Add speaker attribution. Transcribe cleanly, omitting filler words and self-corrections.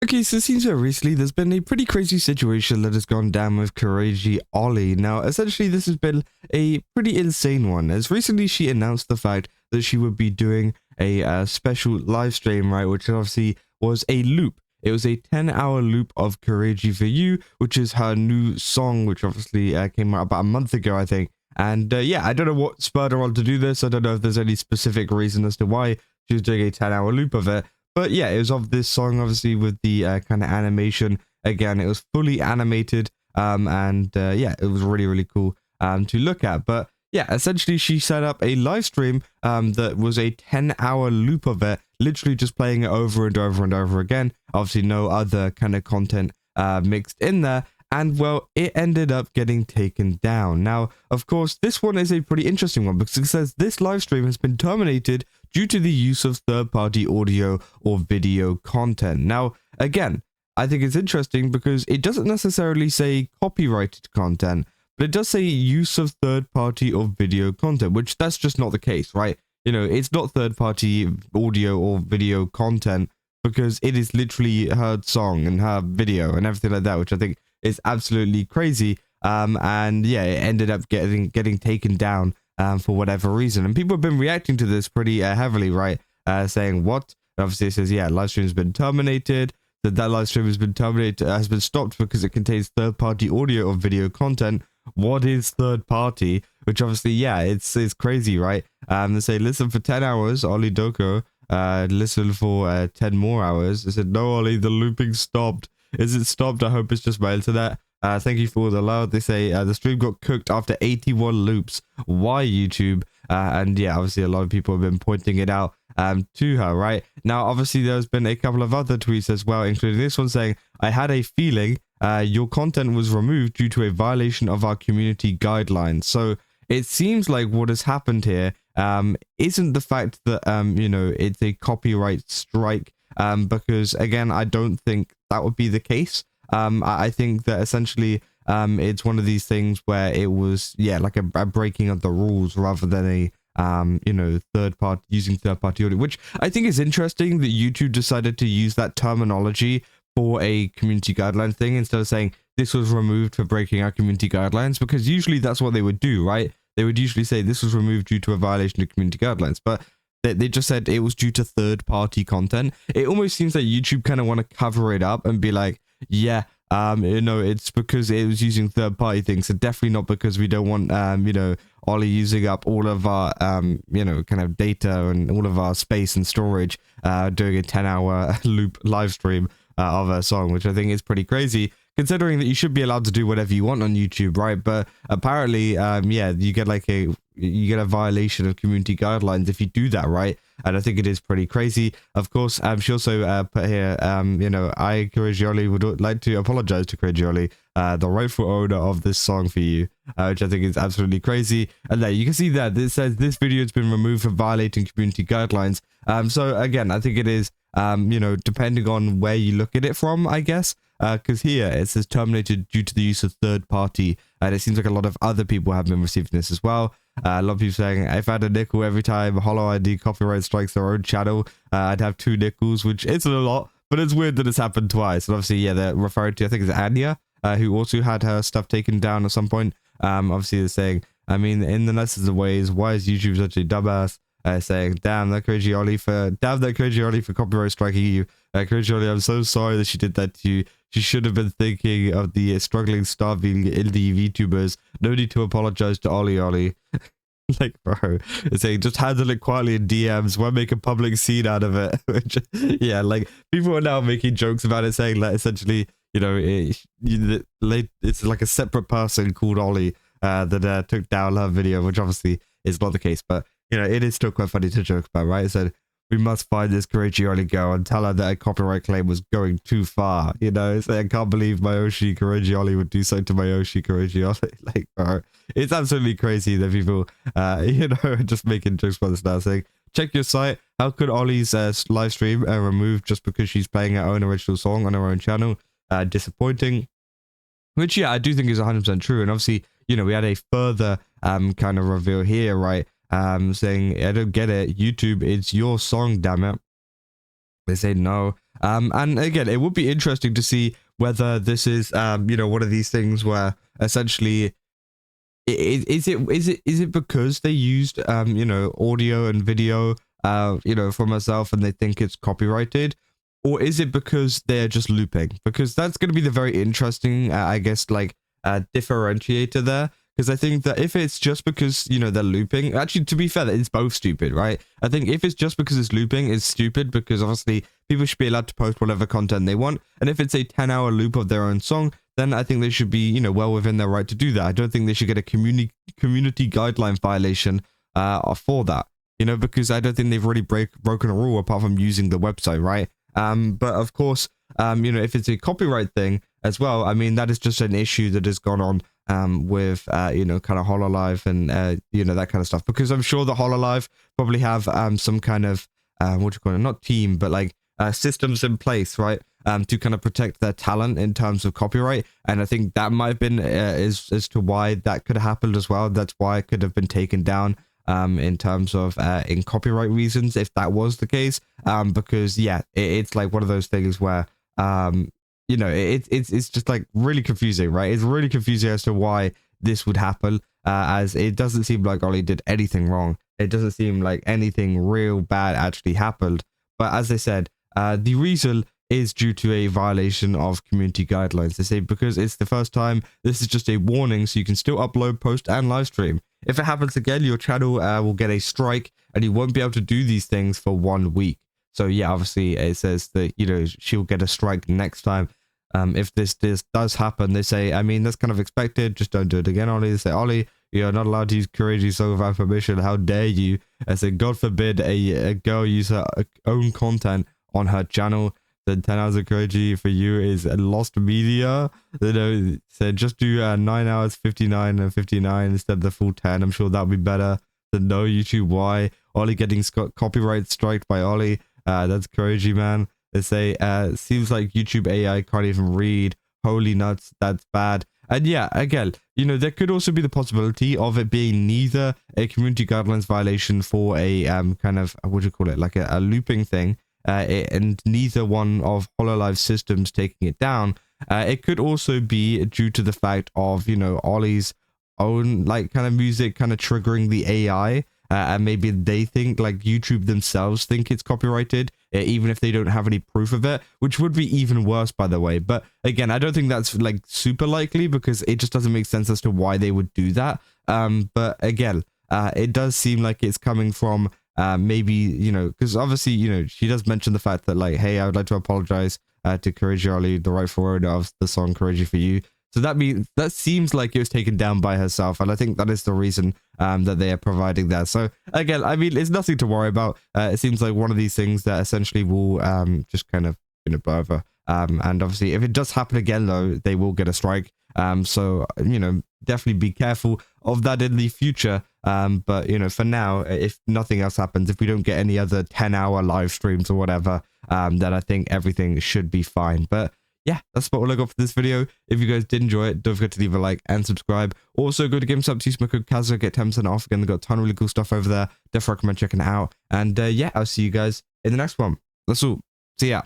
Speaker 1: Okay, so it seems that recently there's been a pretty crazy situation that has gone down with Kureiji Ollie. Now, essentially, this has been a pretty insane one, as recently she announced the fact that she would be doing a special live stream, right, which obviously was a loop. It was a 10-hour loop of Kureiji for You, which is her new song, which obviously came out about a month ago, I think. And yeah, I don't know what spurred her on to do this. I don't know if there's any specific reason as to why she was doing a 10-hour loop of it. But yeah, it was of this song, obviously, with the kind of animation. Again, it was fully animated, and yeah, it was really, really cool to look at. But yeah, essentially, she set up a live stream that was a 10-hour loop of it, literally just playing it over and over and over again. Obviously, no other kind of content mixed in there. And well, it ended up getting taken down. Now, of course, this one is a pretty interesting one because it says this live stream has been terminated due to the use of third-party audio or video content. Now, again, I think it's interesting because it doesn't necessarily say copyrighted content, but it does say use of third-party or video content, which that's just not the case, right? You know, it's not third-party audio or video content because it is literally her song and her video and everything like that, which I think is absolutely crazy. And yeah, it ended up getting taken down for whatever reason, and people have been reacting to this pretty heavily, right? Saying what? Obviously, it says yeah, live stream has been terminated. That live stream has been terminated, has been stopped because it contains third-party audio or video content. What is third-party? Which obviously, yeah, it's crazy, right? They say listen for 10 hours, Ollie Doko. Listen for 10 more hours. They said no, Ollie, the looping stopped. Is it stopped? I hope it's just my internet. Thank you for the allow. They say the stream got cooked after 81 loops. Why, YouTube? And yeah, obviously a lot of people have been pointing it out to her, right? Now, obviously there's been a couple of other tweets as well, including this one saying, I had a feeling your content was removed due to a violation of our community guidelines. So it seems like what has happened here isn't the fact that, you know, it's a copyright strike, because again, I don't think that would be the case. I think that essentially it's one of these things where it was, yeah, like a breaking of the rules rather than a, you know, using third-party audio, which I think is interesting that YouTube decided to use that terminology for a community guideline thing instead of saying this was removed for breaking our community guidelines, because usually that's what they would do, right? They would usually say this was removed due to a violation of community guidelines, but they just said it was due to third-party content. It almost seems like YouTube kind of want to cover it up and be like, yeah, you know, it's because it was using third-party things, so definitely not because we don't want, you know, Ollie using up all of our, you know, kind of data and all of our space and storage, doing a 10-hour loop live stream of a song, which I think is pretty crazy, considering that you should be allowed to do whatever you want on YouTube, right? But apparently, yeah, you get like a violation of community guidelines if you do that, right? And I think it is pretty crazy. Of course, she also put here, you know, I, Kureiji Ollie, would like to apologize to Kureiji Ollie, the rightful owner of this song for you, which I think is absolutely crazy. And there you can see that it says this video has been removed for violating community guidelines. So again, I think it is, you know, depending on where you look at it from, I guess. Because here it says terminated due to the use of third party, and it seems like a lot of other people have been receiving this as well. A lot of people saying, if I had a nickel every time Holo ID copyright strikes their own channel, I'd have 2 nickels, which isn't a lot, but it's weird that it's happened twice. And obviously, yeah, they're referring to, I think it's Anya, who also had her stuff taken down at some point. Obviously, they're saying, I mean, in the nicest of ways, why is YouTube such a dumbass? Saying, damn that Kureiji Ollie for copyright striking you. Kureiji Ollie, I'm so sorry that she did that to you. She should have been thinking of the struggling, starving indie VTubers. No need to apologize to Ollie. Like, bro, it's saying just handle it quietly in DMs. Why make a public scene out of it? Which, yeah, like people are now making jokes about it, saying that essentially, you know, it's like a separate person called Ollie that took down her video, which obviously is not the case, but you know, it is still quite funny to joke about, right? It said, we must find this Kureiji Ollie girl and tell her that a copyright claim was going too far. You know, it's like, I can't believe Mayoshi Kureiji Ollie would do so to Mayoshi Kureiji Ollie. Like, bro, it's absolutely crazy that people, you know, are just making jokes about this now, saying, check your site. How could Ollie's live stream removed just because she's playing her own original song on her own channel? Disappointing. Which, yeah, I do think is 100% true. And obviously, you know, we had a further kind of reveal here, right? Saying, I don't get it. YouTube, it's your song, damn it. They say no. And again, it would be interesting to see whether this is, one of these things where essentially, is it because they used, audio and video, from herself and they think it's copyrighted? Or is it because they're just looping? Because that's going to be the very interesting, I guess, like, differentiator there. Because I think that if it's just because, they're looping, actually, to be fair, it's both stupid, right? I think if it's just because it's looping, it's stupid because obviously people should be allowed to post whatever content they want. And if it's a 10-hour loop of their own song, then I think they should be, well within their right to do that. I don't think they should get a community guideline violation for that, because I don't think they've really broken a rule apart from using the website, right? But of course, if it's a copyright thing as well, I mean, that is just an issue that has gone on with, kind of Hololive and, that kind of stuff. Because I'm sure the Hololive probably have some kind of, not team, but like systems in place, right? To kind of protect their talent in terms of copyright. And I think that might have been as to why that could have happened as well. That's why it could have been taken down in terms of in copyright reasons, if that was the case. Because yeah, it's like one of those things where it's just like really confusing, right? It's really confusing as to why this would happen, as it doesn't seem like Ollie did anything wrong. It doesn't seem like anything real bad actually happened. But as I said, the reason is due to a violation of community guidelines. They say because it's the first time, this is just a warning, so you can still upload, post, and live stream. If it happens again, your channel will get a strike, and you won't be able to do these things for 1 week. So yeah, obviously it says that, she'll get a strike next time. If this does happen, they say, I mean, that's kind of expected. Just don't do it again, Ollie. They say, Ollie, you're not allowed to use Kureiji song without permission. How dare you? I said, God forbid a girl use her own content on her channel. Then 10 hours of Kureiji for you is lost media. Said just do 9 hours 59 and 59 instead of the full 10. I'm sure that'll be better. Said no, YouTube, why? Ollie getting copyright striked by Ollie. That's Kureiji, man. They say, seems like YouTube AI can't even read. Holy nuts, that's bad. And yeah, again, there could also be the possibility of it being neither a community guidelines violation for a kind of, like a looping thing, and neither one of Hololive's systems taking it down. It could also be due to the fact of, Ollie's own, like, kind of music kind of triggering the AI. And maybe they think, like, YouTube themselves think it's copyrighted, even if they don't have any proof of it, which would be even worse, by the way. But again, I don't think that's like super likely because it just doesn't make sense as to why they would do that. But again, it does seem like it's coming from maybe, because obviously, she does mention the fact that, like, hey, I would like to apologize to Kureiji Ollie, the rightful owner of the song Kureiji for You. So that seems like it was taken down by herself, and I think that is the reason that they are providing that. So again, I mean, it's nothing to worry about. It seems like one of these things that essentially will just kind of blow over. And obviously, if it does happen again, though, they will get a strike. So definitely be careful of that in the future. But for now, if nothing else happens, if we don't get any other 10-hour live streams or whatever, then I think everything should be fine. But yeah, that's about all I got for this video. If you guys did enjoy it, don't forget to leave a like and subscribe. Also, go to GameStop, use my code Kazo, get 10% off. Again, they've got a ton of really cool stuff over there. Definitely recommend checking it out. And yeah, I'll see you guys in the next one. That's all. See ya.